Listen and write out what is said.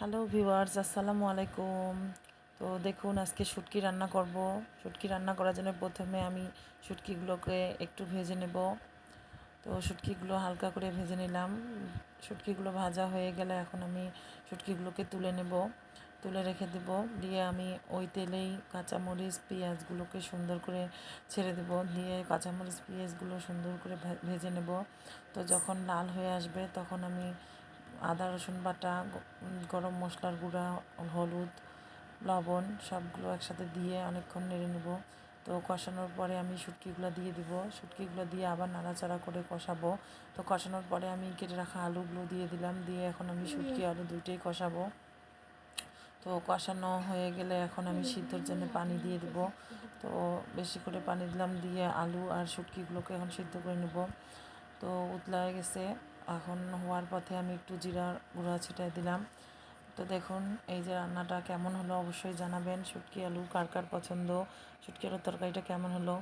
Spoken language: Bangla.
হ্যালো ভিউয়ার্স, আসসালামু আলাইকুম। তো দেখুন, আজকে শুটকি রান্না করব। শুটকি রান্না করার জন্য প্রথমে আমি শুটকিগুলোকে একটু ভেজে নেব। তো শুটকিগুলো হালকা করে ভেজে নিলাম। শুটকিগুলো ভাজা হয়ে গেলে এখন আমি শুটকিগুলোকে তুলে নেব, তুলে রেখে দেব। দিয়ে আমি ওই তেলেই কাঁচামরিচ পেঁয়াজগুলোকে সুন্দর করে ছেড়ে দেব, দিয়ে কাঁচামরিচ পেঁয়াজগুলো সুন্দর করে ভেজে নেব। তো যখন লাল হয়ে আসবে তখন আমি আদা রসুন বাটা, গরম মশলার গুঁড়া, হলুদ, লবণ সবগুলো একসাথে দিয়ে অনেকক্ষণ নেড়ে নেব। তো কষানোর পরে আমি শুটকিগুলো দিয়ে দিব, শুটকিগুলো দিয়ে আবার নাড়াচাড়া করে কষাবো। তো কষানোর পরে আমি কেটে রাখা আলুগুলো দিয়ে দিলাম, দিয়ে এখন আমি শুটকি আলু দুইটাই কষাবো। তো কষানো হয়ে গেলে এখন আমি সিদ্ধর জন্য পানি দিয়ে দেব। তো বেশি করে পানি দিলাম, দিয়ে আলু আর শুটকিগুলোকে এখন সিদ্ধ করে নেব। তো উতলায় গেছে, এখন হওয়ার পথে আমি একটু জিরার গুঁড়া ছিটাই দিলাম। তো দেখুন, এই যে রান্নাটা কেমন হলো অবশ্যই জানাবেন। শুটকি আলু কার কার পছন্দ, শুটকি আলুর তরকারিটা কেমন হলো।